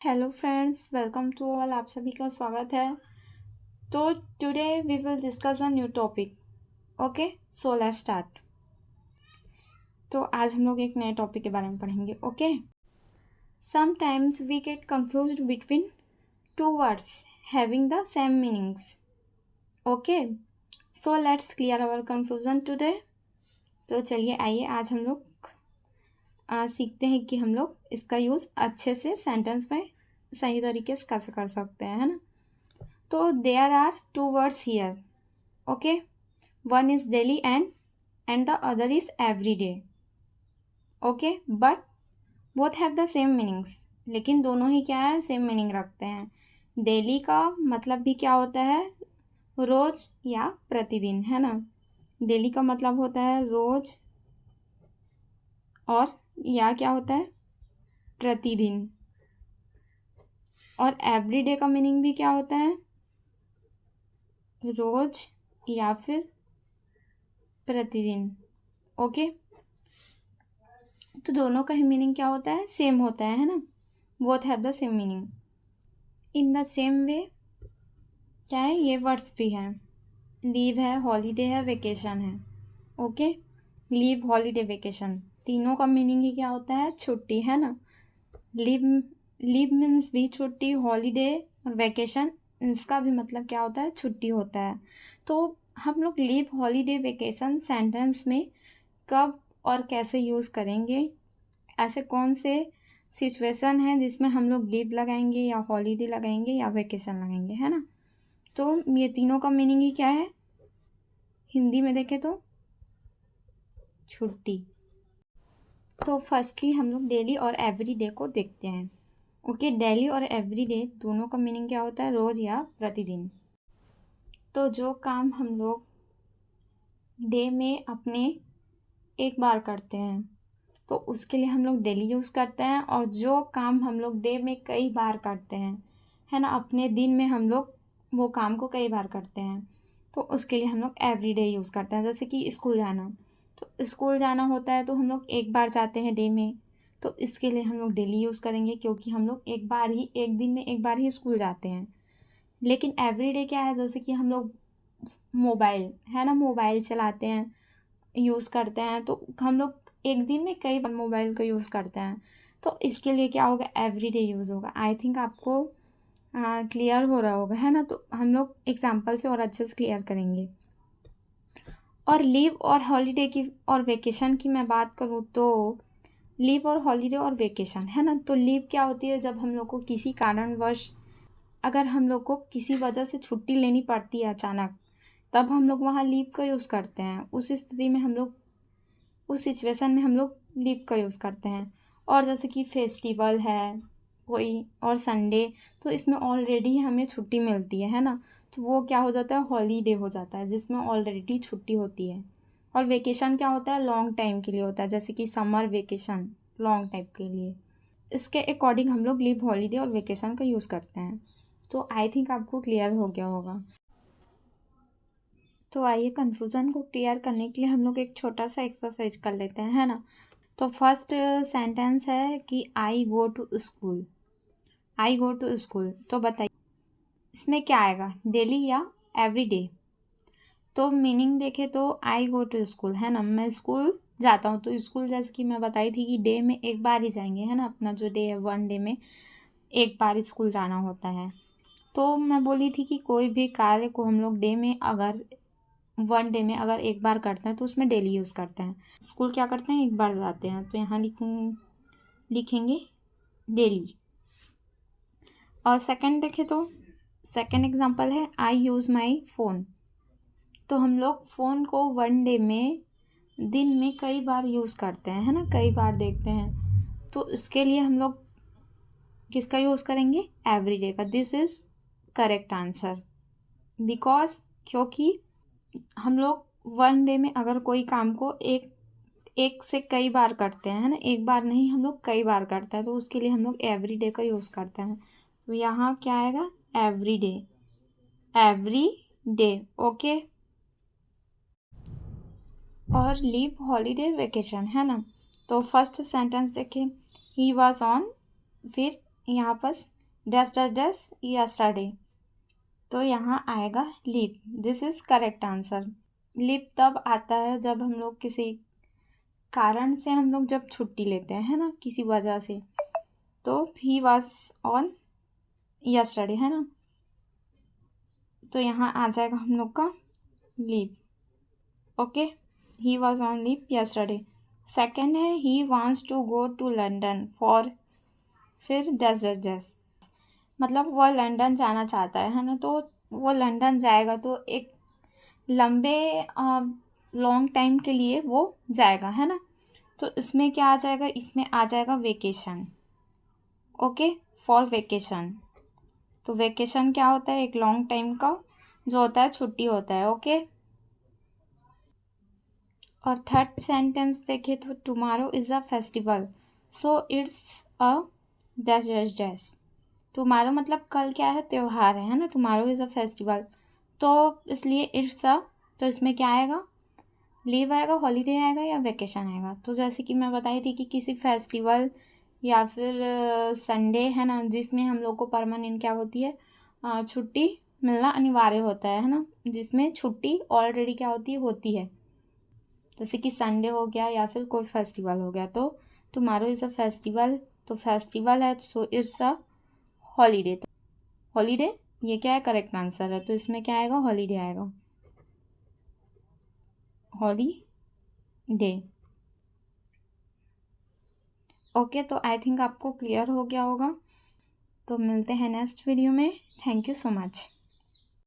Hello friends, welcome to all. आप सभी का स्वागत है। तो today we will discuss a new topic. Okay, so let's start. तो आज हम लोग एक नए टॉपिक के बारे में पढ़ेंगे। Okay, sometimes we get confused between two words having the same meanings. Okay, so let's clear our confusion today. तो चलिए आइए आज हम लोग सीखते हैं कि हम लोग इसका यूज़ अच्छे से सेंटेंस में सही तरीके से कैसे कर सकते हैं, है ना। तो there are two words here. Okay, one is daily and the other is every day. Okay, but both have the same meanings. लेकिन दोनों ही क्या है, सेम मीनिंग रखते हैं। डेली का मतलब भी क्या होता है, रोज या प्रतिदिन, है ना। डेली का मतलब होता है रोज, और या क्या होता है, प्रतिदिन। और एवरीडे का मीनिंग भी क्या होता है, रोज या फिर प्रतिदिन। ओके, तो दोनों का ही मीनिंग क्या होता है, सेम होता है ना। Both have the same meaning. In the same way क्या है, ये वर्ड्स भी हैं। लीव है, हॉलीडे है, वेकेशन है। ओके, लीव, हॉलीडे, वेकेशन, तीनों का मीनिंग ही क्या होता है, छुट्टी, है ना। लीव लीव मीन्स भी छुट्टी, हॉलीडे और वेकेशन, इसका भी मतलब क्या होता है, छुट्टी होता है। तो हम लोग लीव, हॉलीडे, वेकेशन सेंटेंस में कब और कैसे यूज़ करेंगे, ऐसे कौन से सिचुएशन है जिसमें हम लोग लीव लगाएंगे या हॉलीडे लगाएंगे या वेकेशन लगाएंगे, है ना। तो ये तीनों का मीनिंग ही क्या है, हिंदी में देखें तो छुट्टी। तो फर्स्टली हम लोग डेली और एवरी डे को देखते हैं। ओके, डेली और एवरी डे दोनों का मीनिंग क्या होता है, रोज़ या प्रतिदिन। तो जो काम हम लोग डे में अपने एक बार करते हैं तो उसके लिए हम लोग डेली यूज़ करते हैं, और जो काम हम लोग डे में कई बार करते हैं, है ना, अपने दिन में हम लोग वो काम को कई बार करते हैं, तो उसके लिए हम लोग एवरी डे यूज़ करते हैं। जैसे कि स्कूल जाना, तो स्कूल जाना होता है तो हम लोग एक बार जाते हैं डे में, तो इसके लिए हम लोग डेली यूज़ करेंगे, क्योंकि हम लोग एक दिन में एक बार ही स्कूल जाते हैं। लेकिन एवरी डे क्या है, जैसे कि हम लोग मोबाइल, है ना, मोबाइल चलाते हैं, यूज़ करते हैं, तो हम लोग एक दिन में कई बार मोबाइल का यूज़ करते हैं, तो इसके लिए क्या होगा, एवरीडे यूज़ होगा। आई थिंक आपको क्लियर हो रहा होगा, है ना। तो हम लोग एग्जांपल से और अच्छे से क्लियर करेंगे। और लीव और हॉलीडे की और वेकेशन की मैं बात करूँ तो लीव और हॉलीडे और वेकेशन, है ना। तो लीव क्या होती है, जब हम लोग को किसी कारणवश, अगर हम लोग को किसी वजह से छुट्टी लेनी पड़ती है अचानक, तब हम लोग वहाँ लीव का यूज़ करते हैं। उस स्थिति में हम लोग, उस सिचुएशन में हम लोग लीव का यूज़ करते हैं। और जैसे कि फेस्टिवल है कोई और संडे, तो इसमें ऑलरेडी हमें छुट्टी मिलती है ना, तो वो क्या हो जाता है, हॉलीडे हो जाता है, जिसमें ऑलरेडी छुट्टी होती है। और वेकेशन क्या होता है, लॉन्ग टाइम के लिए होता है, जैसे कि समर वेकेशन, लॉन्ग टाइम के लिए। इसके अकॉर्डिंग हम लोग लीव, हॉलीडे और वेकेशन का यूज़ करते हैं। तो आई थिंक आपको क्लियर हो गया होगा। तो आइए कन्फ्यूज़न को क्लियर करने के लिए हम लोग एक छोटा सा एक्सरसाइज कर लेते हैं, है ना। तो फर्स्ट सेंटेंस है कि I go to school. I go to school, तो बताइए इसमें क्या आएगा, डेली या एवरी डे। तो मीनिंग देखे तो आई गो टू स्कूल, है ना, मैं स्कूल जाता हूँ। तो स्कूल जैसे कि मैं बताई थी कि डे में एक बार ही जाएंगे, है ना, अपना जो डे है वन डे में एक बार स्कूल जाना होता है। तो मैं बोली थी कि कोई भी कार्य को हम लोग डे में अगर वन डे में अगर एक बार करते हैं तो उसमें डेली यूज़ करते हैं। स्कूल क्या करते हैं, एक बार जाते हैं, तो यहाँ लिखेंगे डेली। और सेकंड देखें तो सेकंड एग्जांपल है आई यूज़ माई फ़ोन। तो हम लोग फ़ोन को वन डे में, दिन में कई बार यूज़ करते हैं, है ना, कई बार देखते हैं, तो इसके लिए हम लोग किसका यूज़ करेंगे, एवरीडे का। This is correct answer, because क्योंकि हम लोग वन डे में अगर कोई काम को एक एक से कई बार करते हैं, है ना, एक बार नहीं, हम लोग कई बार करते हैं, तो उसके लिए हम लोग एवरी डे का यूज़ करते हैं। तो यहाँ क्या आएगा, every day, every day. Okay, और लीव, हॉलीडे, वेकेशन, है ना। तो फर्स्ट सेंटेंस देखें, ही वॉज ऑन, फिर यहाँ पर डैश डैश डैश यस्टरडे, तो यहाँ आएगा leap. This is correct answer. Leap तब आता है जब हम लोग किसी कारण से हम लोग जब छुट्टी लेते हैं, है ना, किसी वजह से। तो ही वॉज ऑन यस्टरडे, है ना, तो यहाँ आ जाएगा हम लोग का leave. Okay, he was on leave yesterday. Second है he wants to go to London for, फिर डैश डैश डैश, मतलब वह लंदन जाना चाहता है ना, तो वो लंदन जाएगा तो एक लंबे लॉन्ग टाइम के लिए वो जाएगा, है ना, तो इसमें क्या आ जाएगा, इसमें आ जाएगा वेकेशन। Okay, for vacation. तो वेकेशन क्या होता है, एक लॉन्ग टाइम का जो होता है छुट्टी होता है। ओके, और थर्ड सेंटेंस देखें तो tomorrow is a festival, so it's a dash dash dash. Tomorrow मतलब कल क्या है, त्यौहार है ना, टुमारो इज़ अ फेस्टिवल, तो इसलिए इट्स अ, तो इसमें क्या आएगा, लीव आएगा, हॉलीडे आएगा या वेकेशन आएगा। तो जैसे कि मैं बताई थी कि किसी फेस्टिवल या फिर संडे है ना, जिसमें हम लोग को परमानेंट क्या होती है, छुट्टी मिलना अनिवार्य होता है ना, जिसमें छुट्टी ऑलरेडी क्या होती है, जैसे कि संडे हो गया या फिर कोई फेस्टिवल हो गया। तो टुमारो इज़ अ फेस्टिवल, तो फेस्टिवल है सो इट्स अ हॉलीडे। तो हॉलीडे ये क्या है, करेक्ट आंसर है, तो इसमें क्या आएगा, हॉलीडे आएगा, हॉलीडे। ओके, तो आई थिंक आपको क्लियर हो गया होगा। तो मिलते हैं नेक्स्ट वीडियो में। Thank you so much.